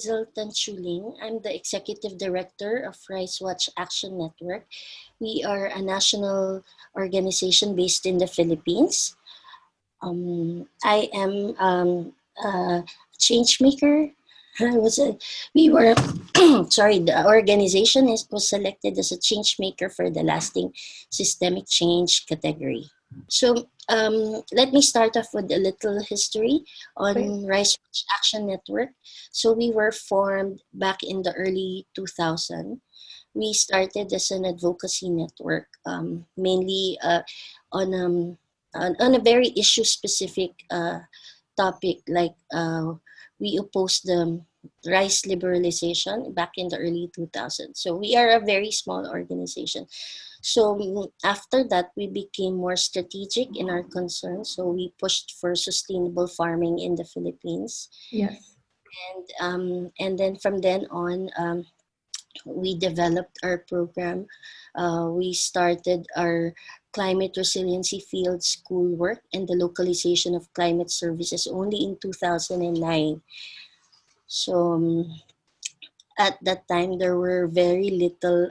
Hazelton Chuling. I'm the Executive Director of Rice Watch Action Network. We are a national organization based in the Philippines. I am a change maker. We were, sorry, the organization was selected as a change maker for the lasting systemic change category. So let me start off with a little history on Rice Watch Action Network. So we were formed back in the early 2000s. We started as an advocacy network, mainly on a very issue-specific topic, like we opposed the rice liberalization back in the early 2000s. So we are a very small organization. So after that, we became more strategic in our concerns. So we pushed for sustainable farming in the Philippines. Yes. And then from then on, we developed our program. We started our climate resiliency field schoolwork and the localization of climate services only in 2009. So at that time, there were very little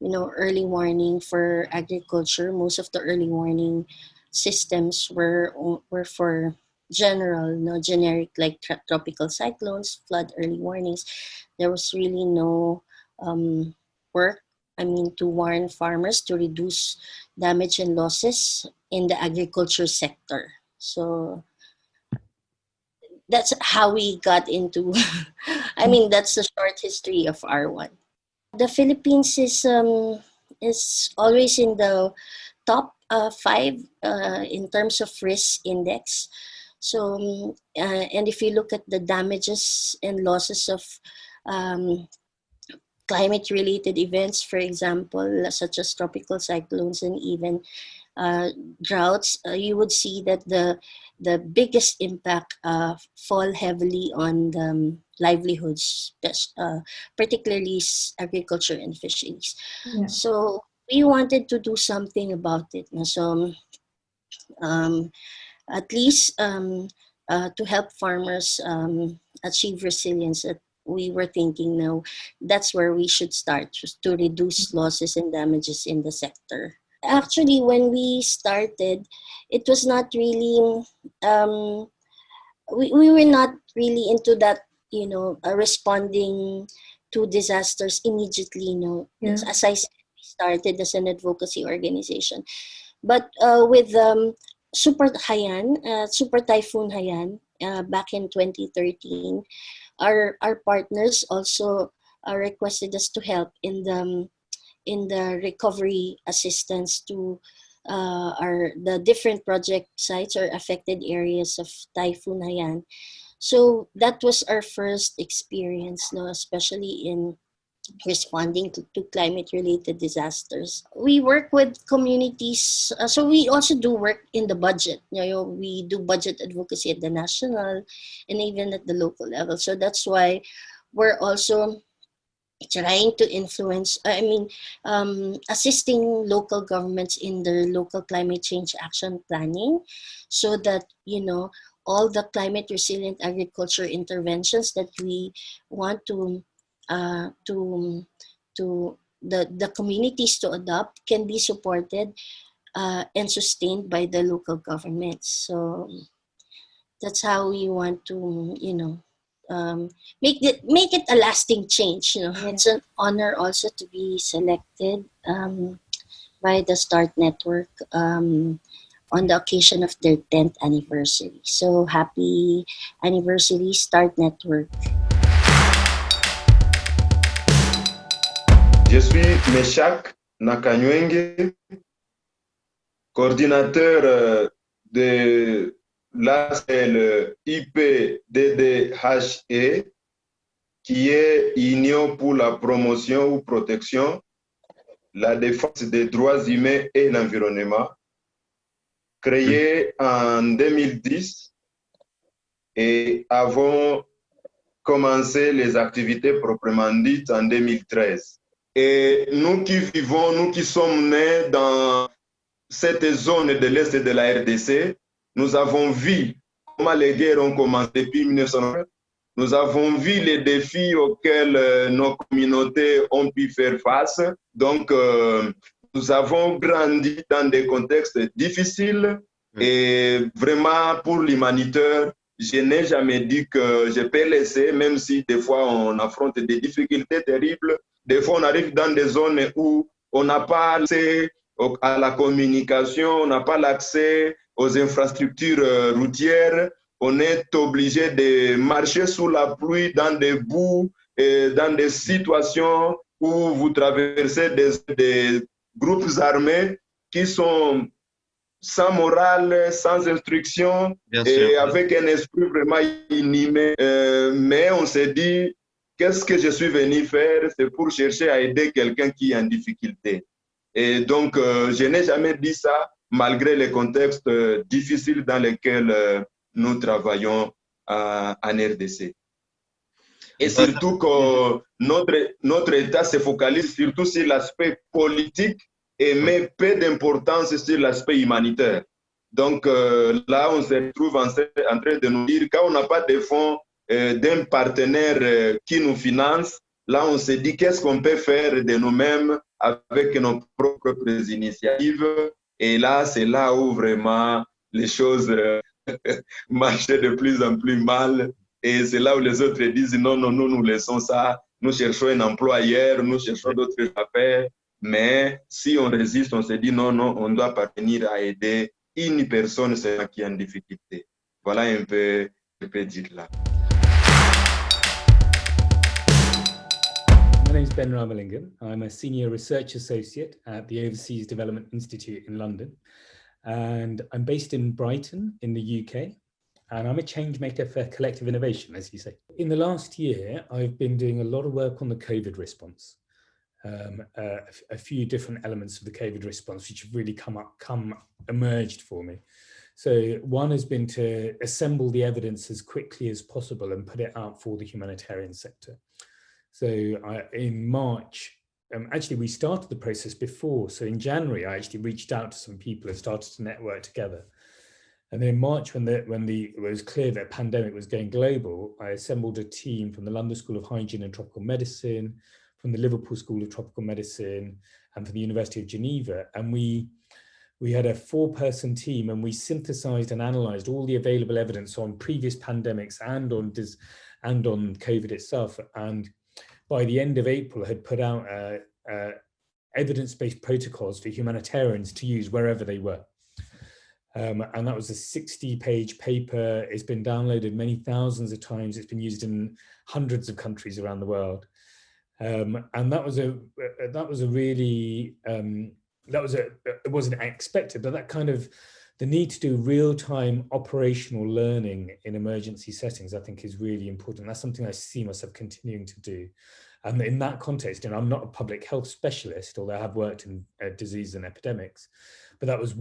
early warning for agriculture. Most of the early warning systems were for general, generic, like tropical cyclones, flood early warnings. There was really no work, to warn farmers to reduce damage and losses in the agriculture sector. So that's how we got into, that's the short history of R1. The Philippines is always in the top 5 in terms of risk index. So and if you look at the damages and losses of climate-related events, for example, such as tropical cyclones and even droughts, you would see that the biggest impact fall heavily on the livelihoods, particularly agriculture and fisheries. Yeah. So we wanted to do something about it. So at least to help farmers achieve resilience, that we were thinking now that's where we should start, just to reduce losses and damages in the sector. Actually, when we started, it was not really, we were not really into that, responding to disasters immediately. Yeah. As I said, we started as an advocacy organization. But with Super Typhoon Haiyan, back in 2013, our partners also requested us to help in the recovery assistance to the different project sites or affected areas of Typhoon Haiyan. So that was our first experience, especially in responding to climate-related disasters. We work with communities, so we also do work in the budget. We do budget advocacy at the national and even at the local level. So that's why we're also trying to influence, assisting local governments in their local climate change action planning, so that, all the climate resilient agriculture interventions that we want to the communities to adopt can be supported and sustained by the local governments. So that's how we want to, make it a lasting change. It's an honor also to be selected by the Start Network on the occasion of their 10th anniversary. So happy anniversary, Start Network. Je suis Meshak Nakanywenge, coordinateur de l'ACL IPDDHE, qui est Union pour la promotion ou protection, la défense des droits humains et l'environnement, créé en 2010, et avons commencé les activités proprement dites en 2013. Et nous qui vivons, nous qui sommes nés dans cette zone de l'Est de la RDC, nous avons vu comment les guerres ont commencé depuis 1900. Nous avons vu les défis auxquels nos communautés ont pu faire face. Donc, nous avons grandi dans des contextes difficiles et vraiment pour l'humanitaire, je n'ai jamais dit que je peux laisser, même si des fois on affronte des difficultés terribles. Des fois, on arrive dans des zones où on n'a pas accès à la communication, on n'a pas l'accès aux infrastructures routières. On est obligé de marcher sous la pluie dans des boues et dans des situations où vous traversez des groupes armés qui sont sans morale, sans instruction et avec un esprit vraiment inhumain. Mais on s'est dit, qu'est-ce que je suis venu faire? C'est pour chercher à aider quelqu'un qui est en difficulté. Et donc, je n'ai jamais dit ça, malgré les contextes difficiles dans lesquels nous travaillons en RDC. Et surtout que notre État se focalise surtout sur l'aspect politique et met peu d'importance sur l'aspect humanitaire. Donc là, on se retrouve en train de nous dire, quand on n'a pas de fonds d'un partenaire qui nous finance, là, on se dit qu'est-ce qu'on peut faire de nous-mêmes avec nos propres initiatives. Et là, c'est là où vraiment les choses marchent de plus en plus mal. Et c'est là où les autres disent non, non, nous laissons ça, nous cherchons un emploi ailleurs, nous cherchons d'autres affaires. Mais si on résiste, on se dit non, non, on doit parvenir à aider une personne qui est en difficulté. Voilà un peu, je peux dire là. My name is Ben Ramalingam. I'm a Senior Research Associate at the Overseas Development Institute in London. And I'm based in Brighton in the UK. And I'm a change maker for collective innovation, as you say. In the last year, I've been doing a lot of work on the COVID response. A few different elements of the COVID response, which have really emerged for me. So one has been to assemble the evidence as quickly as possible and put it out for the humanitarian sector. So in March, actually we started the process before. So in January, I actually reached out to some people and started to network together. And then in March, when it was clear that a pandemic was going global, I assembled a team from the London School of Hygiene and Tropical Medicine, from the Liverpool School of Tropical Medicine, and from the University of Geneva. And we had a 4-person team, and we synthesized and analyzed all the available evidence on previous pandemics and on COVID itself. And by the end of April, had put out evidence-based protocols for humanitarians to use wherever they were. And that was a 60-page paper. It's been downloaded many thousands of times. It's been used in hundreds of countries around the world. And it wasn't expected, but that kind of the need to do real-time operational learning in emergency settings, I think, is really important. That's something I see myself continuing to do. And in that context, and I'm not a public health specialist, although I have worked in disease and epidemics, but that was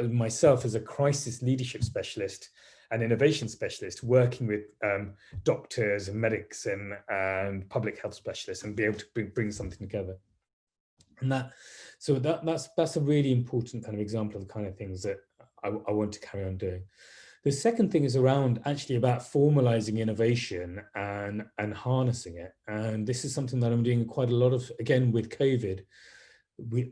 myself as a crisis leadership specialist and innovation specialist, working with doctors and medics and public health specialists, and be able to bring something together. And that's a really important kind of example of the kind of things that I want to carry on doing. The second thing is actually about formalizing innovation and harnessing it. And this is something that I'm doing quite a lot of, again, with COVID.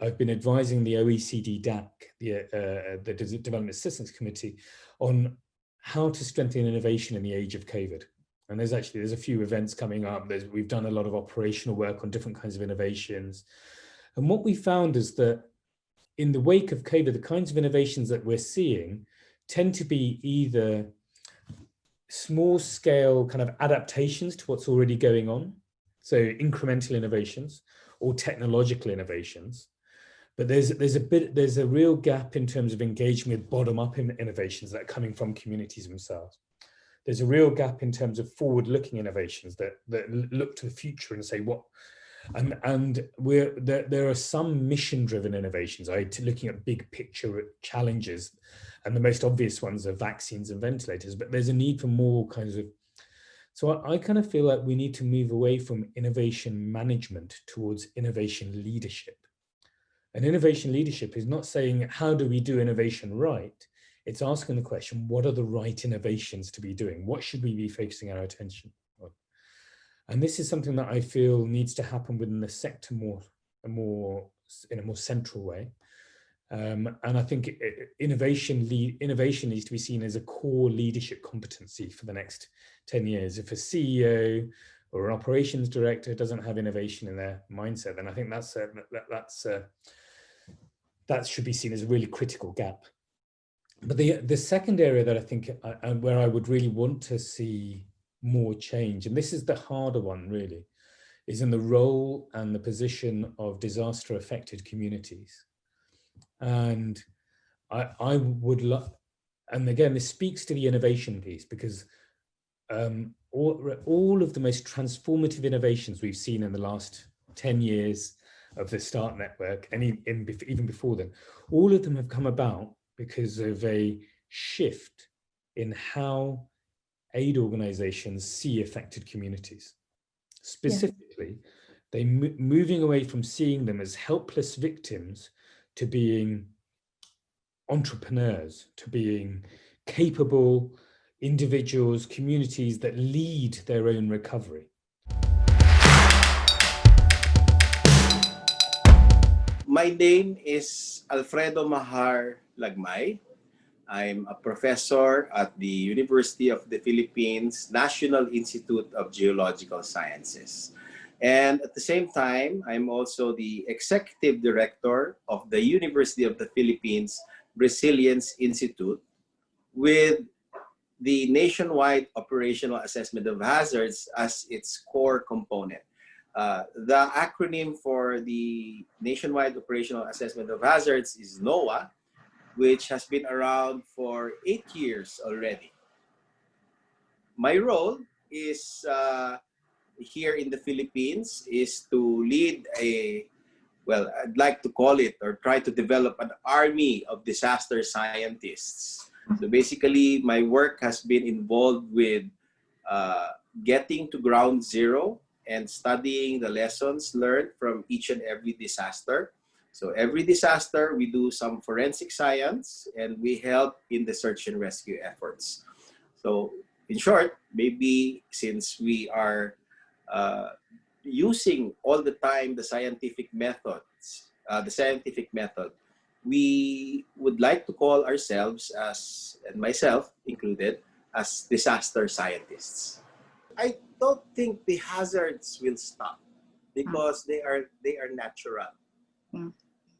I've been advising the OECD DAC, the Development Assistance Committee, on how to strengthen innovation in the age of COVID. And there's a few events coming up. We've done a lot of operational work on different kinds of innovations. And what we found is that in the wake of COVID, the kinds of innovations that we're seeing tend to be either small scale kind of adaptations to what's already going on, so incremental innovations or technological innovations. But there's a real gap in terms of engaging with bottom-up innovations that are coming from communities themselves. There's a real gap in terms of forward-looking innovations that look to the future and say what. And there are some mission-driven innovations, looking at big picture challenges, and the most obvious ones are vaccines and ventilators. But there's a need for more kinds of. So I kind of feel like we need to move away from innovation management towards innovation leadership. And innovation leadership is not saying how do we do innovation right. It's asking the question, what are the right innovations to be doing? What should we be focusing our attention on? And this is something that I feel needs to happen within the sector in a more central way. And I think innovation needs to be seen as a core leadership competency for the next 10 years. If a CEO or an operations director doesn't have innovation in their mindset, then I think that should be seen as a really critical gap. But the second area that I think where I would really want to see more change, and this is the harder one really, is in the role and the position of disaster affected communities. And I would love, and again, this speaks to the innovation piece, because all of the most transformative innovations we've seen in the last 10 years of the START network, and even before then, all of them have come about because of a shift in how aid organizations see affected communities. Specifically, they moving away from seeing them as helpless victims to being entrepreneurs, to being capable individuals, communities that lead their own recovery. My name is Alfredo Mahar Lagmay. I'm a professor at the University of the Philippines National Institute of Geological Sciences. And at the same time, I'm also the executive director of the University of the Philippines Resilience Institute, with the nationwide operational assessment of hazards as its core component. The acronym for the nationwide operational assessment of hazards is NOAA, which has been around for 8 years already. My role is here in the Philippines is to lead I'd like to call it, or try to develop an army of disaster scientists. So basically, my work has been involved with getting to ground zero and studying the lessons learned from each and every disaster. So every disaster, we do some forensic science, and we help in the search and rescue efforts. So in short, maybe since we are using all the time the scientific method, we would like to call ourselves, and myself included, as disaster scientists. I don't think the hazards will stop because they are natural.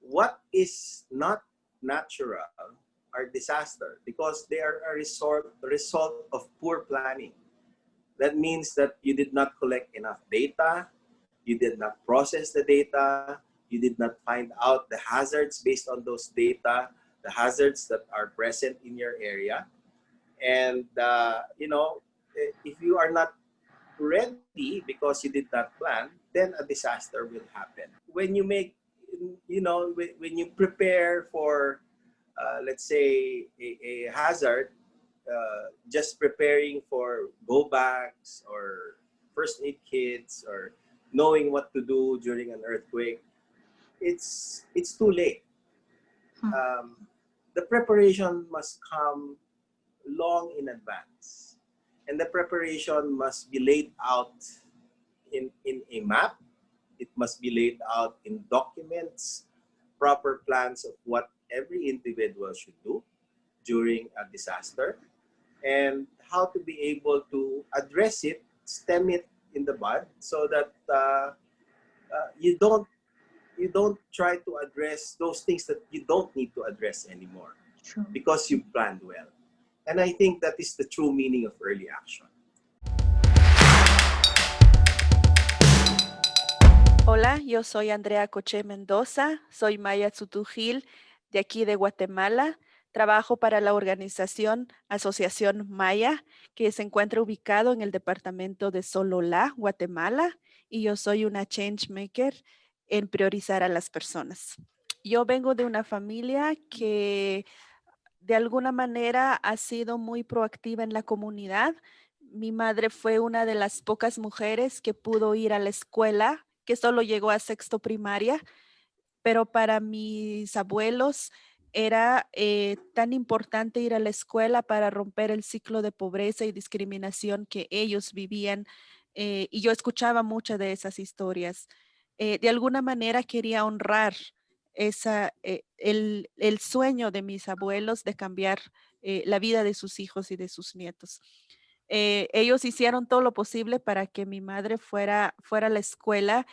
What is not natural are disasters, because they are a result of poor planning. That means that you did not collect enough data, you did not process the data, you did not find out the hazards based on those data, the hazards that are present in your area. And, if you are not ready because you did not plan, then a disaster will happen. When you make, when you prepare for, let's say, a hazard, just preparing for go bags or first aid kits or knowing what to do during an earthquake, it's too late. The preparation must come long in advance, and the preparation must be laid out in a map. It must be laid out in documents, proper plans of what every individual should do during a disaster, and how to be able to address it, stem it in the bud, so that you don't try to address those things that you don't need to address anymore. True. Because you planned well. And I think that is the true meaning of early action. Hola, yo soy Andrea Coche Mendoza, soy Maya Tsutujil, de aquí de Guatemala. Trabajo para la organización Asociación Maya, que se encuentra ubicado en el departamento de Sololá, Guatemala, y yo soy una change maker en priorizar a las personas. Yo vengo de una familia que de alguna manera ha sido muy proactiva en la comunidad. Mi madre fue una de las pocas mujeres que pudo ir a la escuela, que solo llegó a sexto primaria, pero para mis abuelos era tan importante ir a la escuela para romper el ciclo de pobreza y discriminación que ellos vivían. Y yo escuchaba muchas de esas historias. De alguna manera quería honrar el sueño de mis abuelos de cambiar la vida de sus hijos y de sus nietos. Ellos hicieron todo lo posible para que mi madre fuera a la escuela,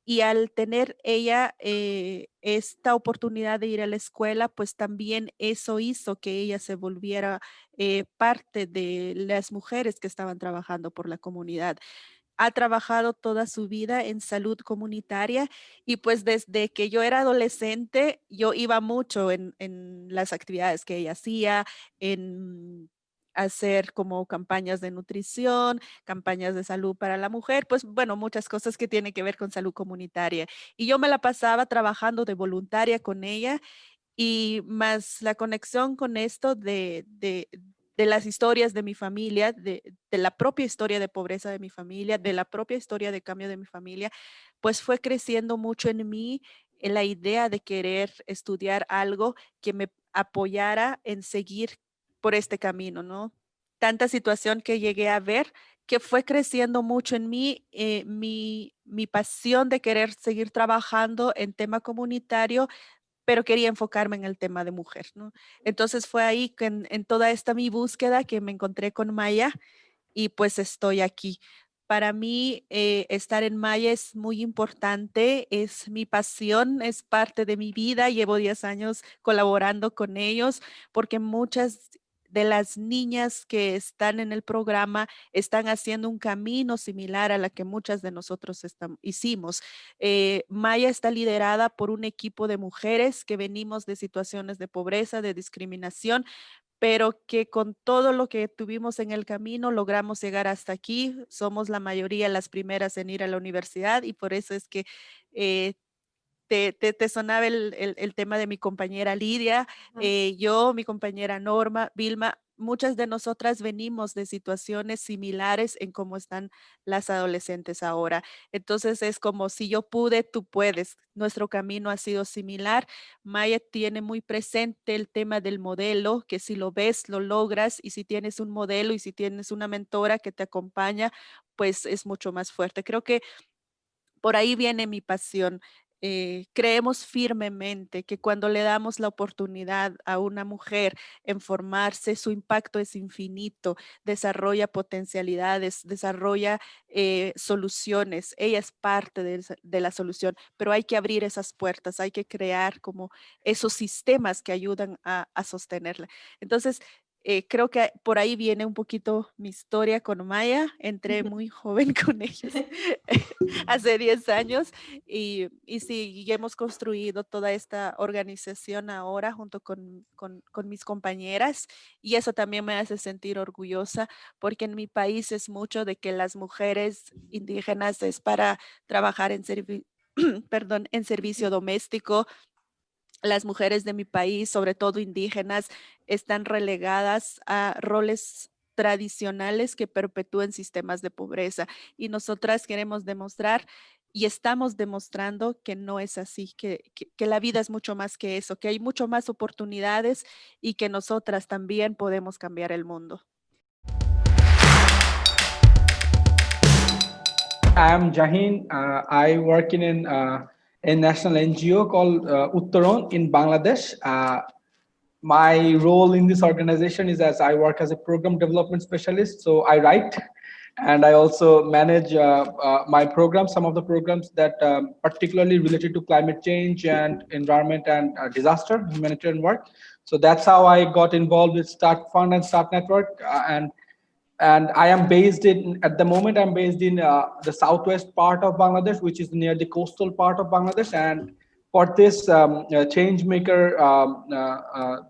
y al tener ella esta oportunidad de ir a la escuela, pues también eso hizo que ella se volviera parte de las mujeres que estaban trabajando por la comunidad. Ha trabajado toda su vida en salud comunitaria, y pues desde que yo era adolescente yo iba mucho en las actividades que ella hacía, en hacer como campañas de nutrición, campañas de salud para la mujer, pues bueno, muchas cosas que tienen que ver con salud comunitaria. Y yo me la pasaba trabajando de voluntaria con ella, y más la conexión con esto de las historias de mi familia, de la propia historia de pobreza de mi familia, de la propia historia de cambio de mi familia, pues fue creciendo mucho en mí la idea de querer estudiar algo que me apoyara en seguir por este camino, ¿no? Tanta situación que llegué a ver que fue creciendo mucho en mí mi pasión de querer seguir trabajando en tema comunitario, pero quería enfocarme en el tema de mujer, ¿no? Entonces fue ahí que en toda esta mi búsqueda que me encontré con Maya, y pues estoy aquí. Para mí, estar en Maya es muy importante, es mi pasión, es parte de mi vida. Llevo 10 años colaborando con ellos porque muchas de las niñas que están en el programa están haciendo un camino similar a la que muchas de nosotros hicimos. Maya está liderada por un equipo de mujeres que venimos de situaciones de pobreza, de discriminación, pero que con todo lo que tuvimos en el camino logramos llegar hasta aquí. Somos la mayoría las primeras en ir a la universidad, y por eso es que eh, te sonaba el tema de mi compañera Lidia, yo, mi compañera Norma, Vilma, muchas de nosotras venimos de situaciones similares en cómo están las adolescentes ahora. Entonces es como si yo pude, tú puedes. Nuestro camino ha sido similar. Maya tiene muy presente el tema del modelo, que si lo ves, lo logras, y si tienes un modelo y si tienes una mentora que te acompaña, pues es mucho más fuerte. Creo que por ahí viene mi pasión. Creemos firmemente que cuando le damos la oportunidad a una mujer en formarse, su impacto es infinito, desarrolla potencialidades, desarrolla soluciones. Ella es parte de la solución, pero hay que abrir esas puertas, hay que crear como esos sistemas que ayudan a sostenerla. Entonces, creo que por ahí viene un poquito mi historia con Maya. Entré muy joven con ellos hace 10 años, y sí, y hemos construido toda esta organización ahora junto con mis compañeras, y eso también me hace sentir orgullosa porque en mi país es mucho de que las mujeres indígenas es para trabajar perdón, en servicio doméstico. Las mujeres de mi país, sobre todo indígenas, están relegadas a roles tradicionales que perpetúen sistemas de pobreza. Y nosotras queremos demostrar y estamos demostrando que no es así, que la vida es mucho más que eso, que hay mucho más oportunidades y que nosotras también podemos cambiar el mundo. I am Jahin. I work in a national NGO called Uttaron in Bangladesh. My role in this organization is as I work as a program development specialist. So I write, and I also manage my programs, some of the programs that particularly related to climate change and environment and disaster humanitarian work. So that's how I got involved with Start Fund and Start Network, and I am based in, at the moment, I'm based in the southwest part of Bangladesh, which is near the coastal part of Bangladesh. And for this change maker,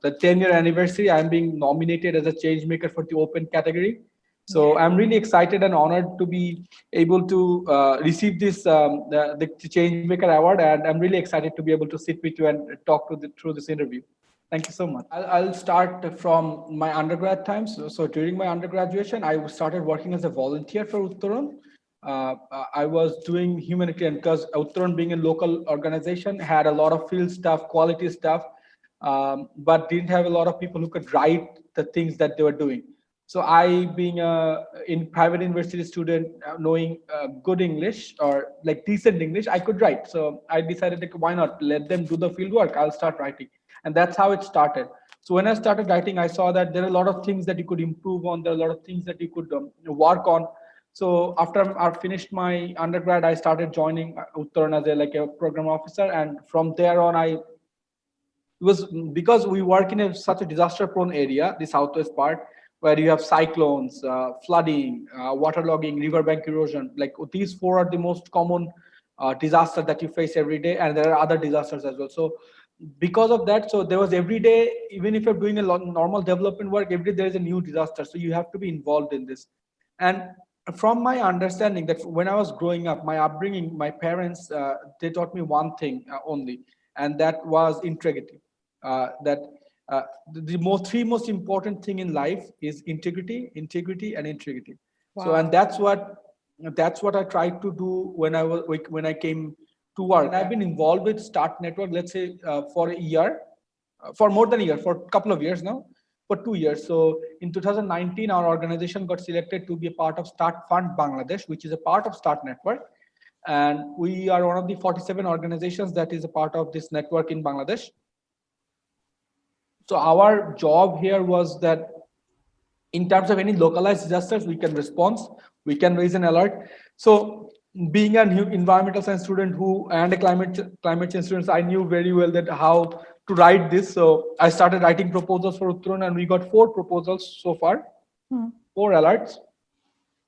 the 10-year anniversary, I'm being nominated as a change maker for the open category. So I'm really excited and honored to be able to receive this the Changemaker Award, and I'm really excited to be able to sit with you and talk through this interview. Thank you so much. I'll start from my undergrad times. So during my undergraduation, I started working as a volunteer for Uttaran. I was doing humanitarian because Uttaran, being a local organization, had a lot of field stuff, quality stuff. but didn't have a lot of people who could write the things that they were doing. So I, being a in private university student, knowing good English or like decent English, I could write. So I decided, like, why not let them do the field work? I'll start writing, and that's how it started. So when I started writing, I saw that there are a lot of things that you could improve on. There are a lot of things that you could work on. So after I finished my undergrad, I started joining Uttaran as a program officer, and from there on, it was because we work in such a disaster-prone area, the southwest part, where you have cyclones, flooding, waterlogging, riverbank erosion. Like these four are the most common disasters that you face every day, and there are other disasters as well. So because of that, so there was every day, even if you're doing a lot normal development work, every day there is a new disaster. So you have to be involved in this. And from my understanding, that when I was growing up, my upbringing, my parents, they taught me one thing only, and that was integrity. That the three most important thing in life is integrity, and integrity. Wow. So, and that's what I tried to do when I came to work. And I've been involved with Start Network, let's say, for a year, for more than a year, for a couple of years now, for 2 years. So in 2019, our organization got selected to be a part of Start Fund Bangladesh, which is a part of Start Network. And we are one of the 47 organizations that is a part of this network in Bangladesh. So our job here was that in terms of any localized disasters, we can respond, we can raise an alert. So being an environmental science student and a climate change student, I knew very well that how to write this. So I started writing proposals for Uttaran, and we got 4 proposals so far, 4 alerts,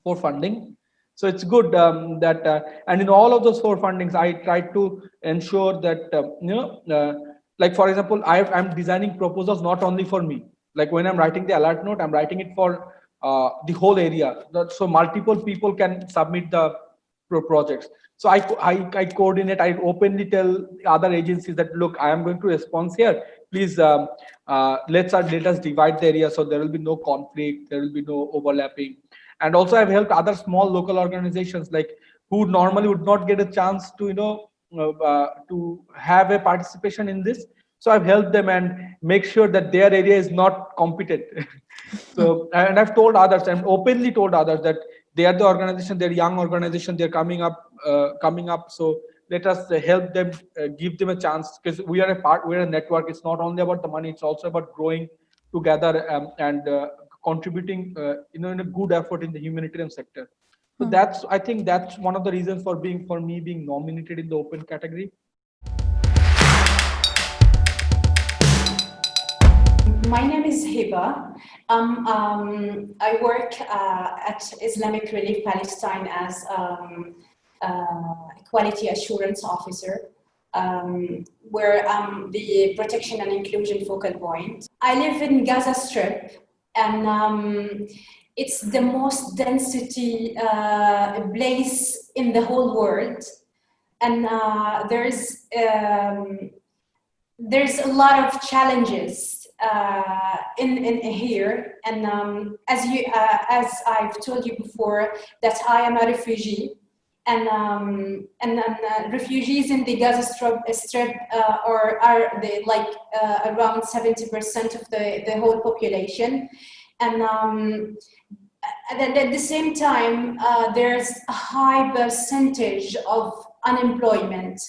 4 funding. So it's good and in all of those 4 fundings, I tried to ensure that, like for example, I'm designing proposals not only for me. Like when I'm writing the alert note, I'm writing it for the whole area. So multiple people can submit the projects. So I coordinate, I openly tell other agencies that, look, I am going to respond here. Please let us divide the area so there will be no conflict, there will be no overlapping. And also I've helped other small local organizations like who normally would not get a chance to, to have a participation in this. So I've helped them and make sure that their area is not competed. So, and I've told others, and openly told others that they are the organization, they're young organization, they're coming up. So let us help them, give them a chance, because we are we're a network. It's not only about the money, it's also about growing together and contributing, in a good effort in the humanitarian sector. So I think that's one of the reasons for me being nominated in the open category. My name is Hiba. I work at Islamic Relief Palestine as Quality Assurance Officer, where I'm the Protection and Inclusion Focal Point. I live in Gaza Strip, and it's the most density place in the whole world. And there's a lot of challenges in here, and as I've told you before, that I am a refugee, and refugees in the Gaza Strip are the, around 70% of the whole population, and at the same time, there's a high percentage of unemployment.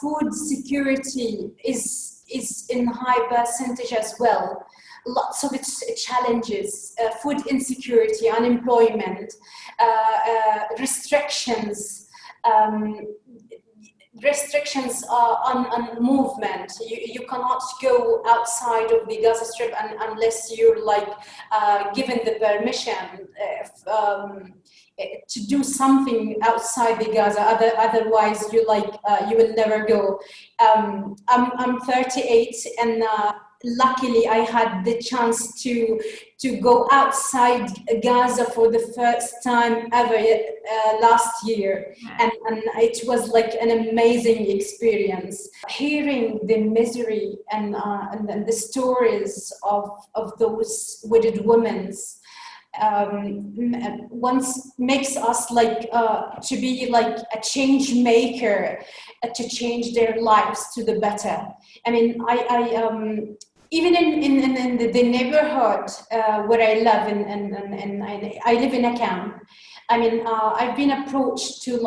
Food security is in high percentage as well. Lots of its challenges, food insecurity, unemployment, restrictions on movement. You cannot go outside of the Gaza Strip unless you're given the permission to do something outside the Gaza. Otherwise, you will never go. I'm 38, and luckily I had the chance to go outside Gaza for the first time ever last year, and it was like an amazing experience. Hearing the misery and the stories of those widowed women once makes us like to be like a change maker, to change their lives to the better. I mean, even in the neighborhood where I live, and I live in a camp. I mean, I've been approached to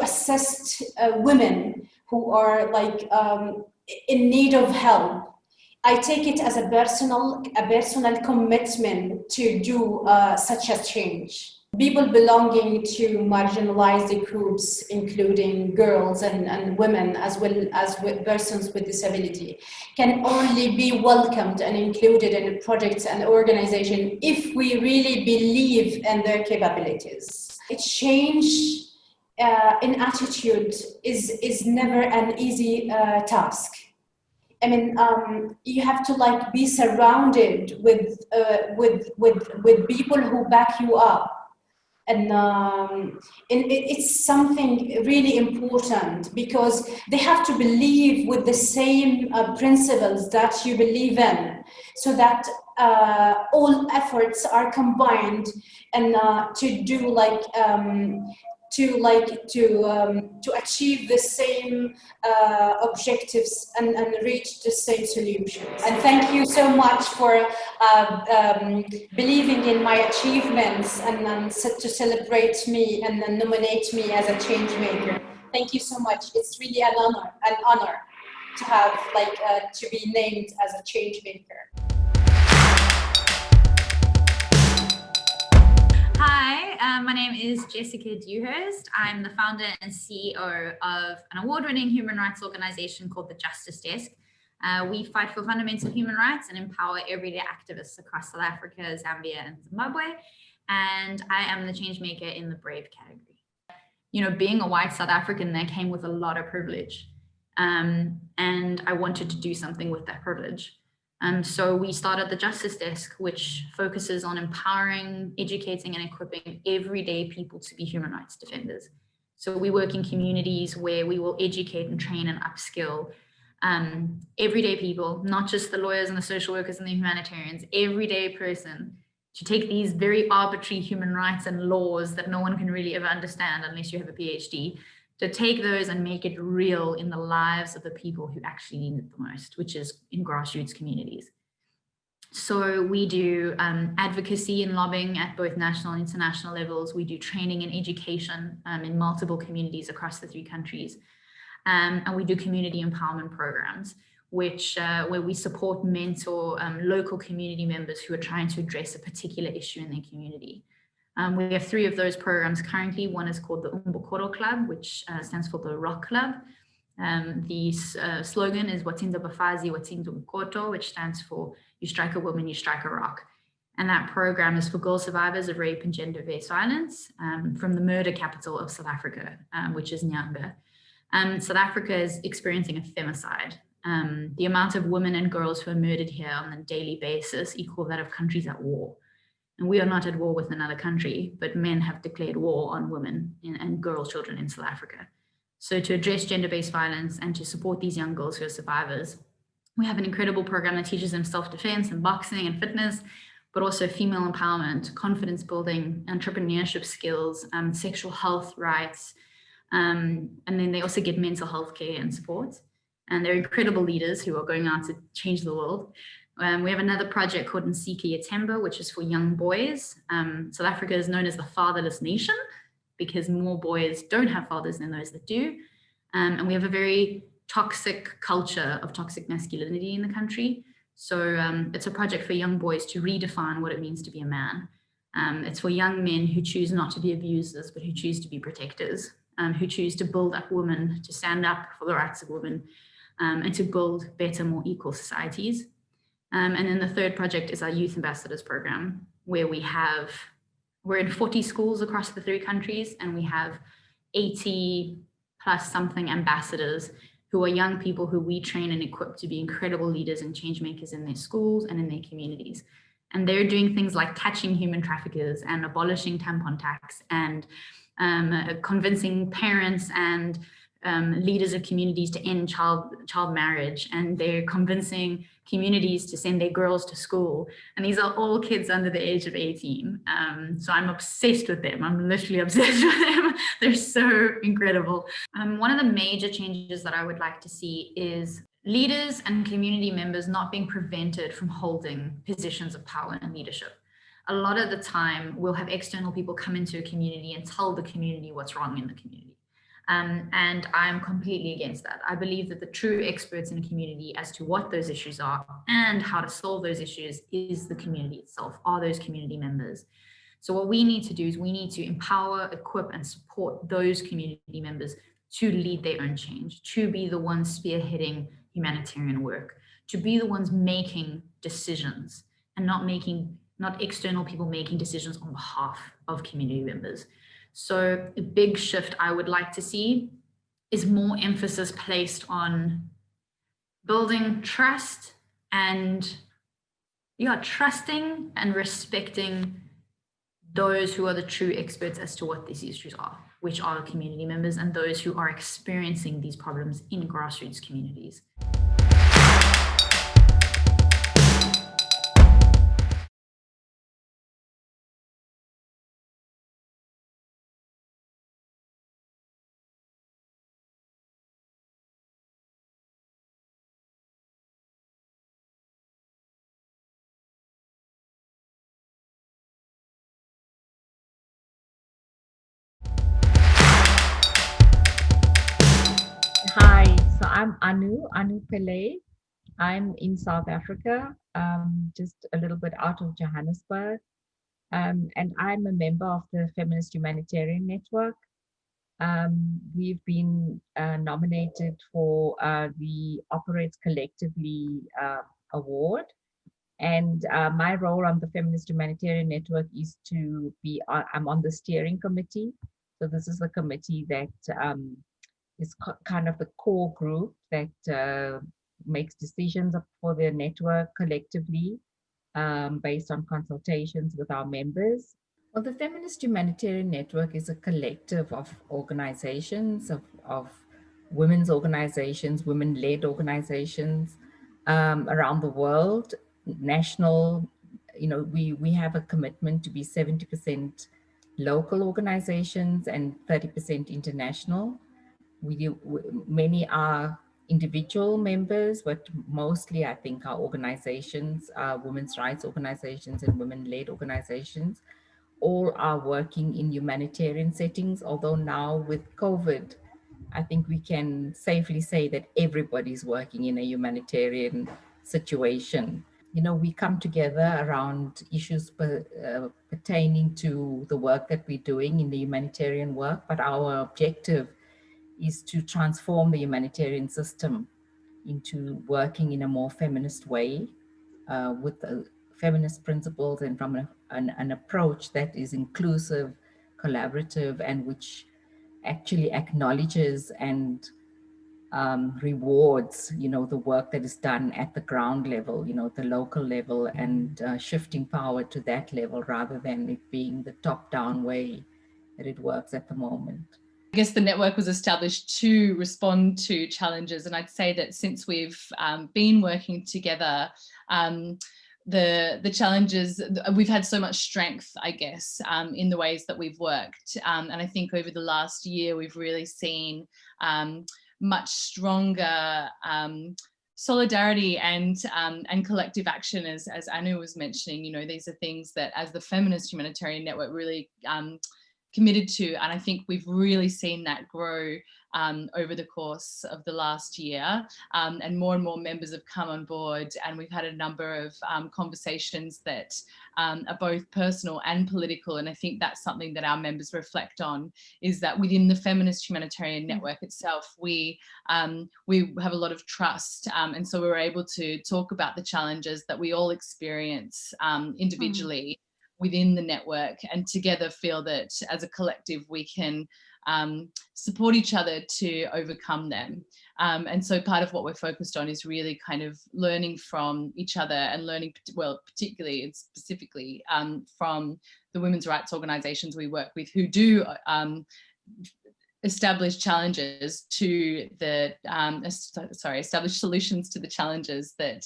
assist women who are like in need of help. I take it as a personal commitment to do such a change. People belonging to marginalized groups, including girls and women, as well as with persons with disability, can only be welcomed and included in projects and organizations if we really believe in their capabilities. Change in attitude is never an easy task. I mean, you have to like be surrounded with people who back you up. And it's something really important because they have to believe with the same principles that you believe in, so that all efforts are combined and to do like to achieve the same objectives and reach the same solutions. And thank you so much for believing in my achievements and to celebrate me and nominate me as a change maker. Thank you so much. It's really an honor to have to be named as a change maker. Hi, my name is Jessica Deuherst. I'm the founder and CEO of an award-winning human rights organization called the Justice Desk. We fight for fundamental human rights and empower everyday activists across South Africa, Zambia, and Zimbabwe. And I am the change maker in the brave category. You know, being a white South African, that came with a lot of privilege. And I wanted to do something with that privilege. So we started the Justice Desk, which focuses on empowering, educating, and equipping everyday people to be human rights defenders. So we work in communities where we will educate and train and upskill everyday people, not just the lawyers and the social workers and the humanitarians, everyday person, to take these very arbitrary human rights and laws that no one can really ever understand unless you have a PhD, to take those and make it real in the lives of the people who actually need it the most, which is in grassroots communities. So we do advocacy and lobbying at both national and international levels. We do training and education in multiple communities across the 3 countries. And we do community empowerment programs, which where we support, mentor local community members who are trying to address a particular issue in their community. We have 3 of those programs currently. One is called the Umbokoro Club, which stands for the Rock Club. The slogan is Watinda Bafazi, Watinda Mkoto, which stands for you strike a woman, you strike a rock. And that program is for girl survivors of rape and gender-based violence from the murder capital of South Africa, which is Nyanga. South Africa is experiencing a femicide. The amount of women and girls who are murdered here on a daily basis equal that of countries at war. And we are not at war with another country, but men have declared war on women and girl children in South Africa. So to address gender-based violence and to support these young girls who are survivors, we have an incredible program that teaches them self-defense and boxing and fitness, but also female empowerment, confidence building, entrepreneurship skills, sexual health rights. And then they also get mental health care and support. And they're incredible leaders who are going out to change the world. We have another project called Nsika Yatemba, which is for young boys. South Africa is known as the fatherless nation because more boys don't have fathers than those that do. And we have a very toxic culture of toxic masculinity in the country. So it's a project for young boys to redefine what it means to be a man. It's for young men who choose not to be abusers, but who choose to be protectors, who choose to build up women, to stand up for the rights of women, and to build better, more equal societies. And then the third project is our Youth Ambassadors program, where we're in 40 schools across the 3 countries, and we have 80 plus something ambassadors who are young people who we train and equip to be incredible leaders and change makers in their schools and in their communities. And they're doing things like catching human traffickers and abolishing tampon tax and convincing parents and leaders of communities to end child marriage, and they're convincing communities to send their girls to school. And these are all kids under the age of 18. So I'm obsessed with them. I'm literally obsessed with them. They're so incredible. One of the major changes that I would like to see is leaders and community members not being prevented from holding positions of power and leadership. A lot of the time, we'll have external people come into a community and tell the community what's wrong in the community. And I'm completely against that. I believe that the true experts in a community as to what those issues are and how to solve those issues is the community itself, are those community members. So what we need to do is we need to empower, equip, and support those community members to lead their own change, to be the ones spearheading humanitarian work, to be the ones making decisions and not external people making decisions on behalf of community members. So a big shift I would like to see is more emphasis placed on building trust and trusting and respecting those who are the true experts as to what these issues are, which are community members and those who are experiencing these problems in grassroots communities. Hi, so I'm Anu Pillay. I'm in South Africa, just a little bit out of Johannesburg. And I'm a member of the Feminist Humanitarian Network. We've been nominated for the Operates Collectively award. And my role on the Feminist Humanitarian Network is to be, I'm on the steering committee. So this is the committee that is kind of the core group that makes decisions for the network collectively based on consultations with our members. Well, the Feminist Humanitarian Network is a collective of organizations, of women's organizations, women-led organizations around the world, national. You know, we have a commitment to be 70% local organizations and 30% international. Many are individual members, but mostly I think our organizations, women's rights organizations and women-led organizations, all are working in humanitarian settings. Although now with COVID, I think we can safely say that everybody's working in a humanitarian situation. You know, we come together around issues pertaining to the work that we're doing in the humanitarian work, but our objective is to transform the humanitarian system into working in a more feminist way with feminist principles and from an approach that is inclusive, collaborative, and which actually acknowledges and rewards, you know, the work that is done at the ground level, you know, the local level, and shifting power to that level rather than it being the top-down way that it works at the moment. I guess the network was established to respond to challenges, and I'd say that since we've been working together, the challenges, we've had so much strength, I guess, in the ways that we've worked, and I think over the last year we've really seen much stronger solidarity and collective action, as Anu was mentioning. You know, these are things that as the Feminist Humanitarian Network really committed to, and I think we've really seen that grow over the course of the last year, and more members have come on board, and we've had a number of conversations that are both personal and political, and I think that's something that our members reflect on, is that within the Feminist Humanitarian Network itself, we have a lot of trust, and so we're able to talk about the challenges that we all experience individually within the network, and together feel that as a collective we can support each other to overcome them. And so part of what we're focused on is really kind of learning from each other, and learning, well, particularly and specifically from the women's rights organizations we work with, who do establish challenges to the establish solutions to the challenges that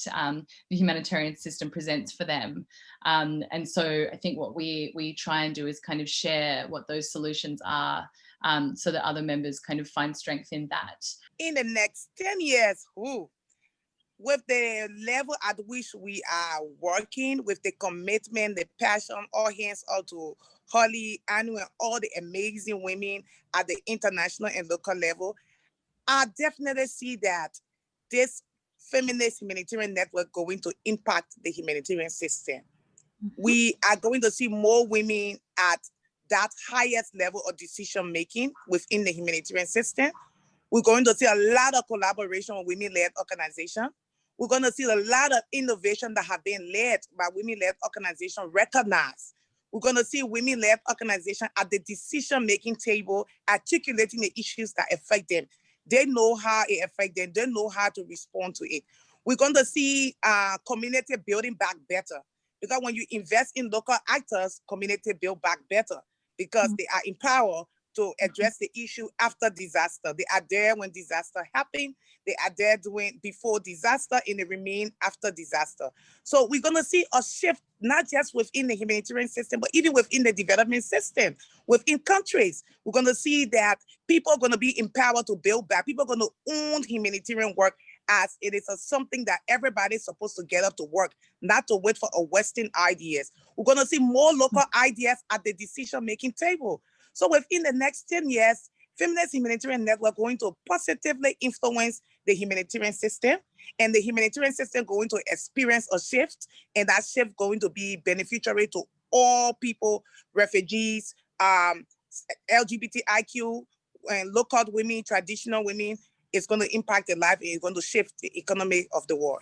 the humanitarian system presents for them. And so I think what we try and do is kind of share what those solutions are, so that other members kind of find strength in that. In the next 10 years, with the level at which we are working, with the commitment, the passion, all hands out to Holly, Anu, and all the amazing women at the international and local level, I definitely see that this feminist humanitarian network going to impact the humanitarian system. We are going to see more women at that highest level of decision making within the humanitarian system. We're going to see a lot of collaboration with women-led organizations. We're going to see a lot of innovation that have been led by women-led organizations recognized. We're going to see women-led organizations at the decision-making table articulating the issues that affect them. They know how it affects them. They know how to respond to it. We're going to see community building back better, because when you invest in local actors, community build back better, because they are empowered to address the issue after disaster. They are there when disaster happen. They are there doing before disaster, and they remain after disaster. So we're gonna see a shift, not just within the humanitarian system, but even within the development system, within countries. We're gonna see that people are gonna be empowered to build back. People are gonna own humanitarian work as it is something that everybody's supposed to get up to work, not to wait for a Western ideas. We're gonna see more local ideas at the decision-making table. So within the next 10 years, Feminist Humanitarian Network going to positively influence the humanitarian system, and the humanitarian system going to experience a shift, and that shift going to be beneficiary to all people, refugees, LGBTIQ, and local women, traditional women. It's going to impact their life, and it's going to shift the economy of the world.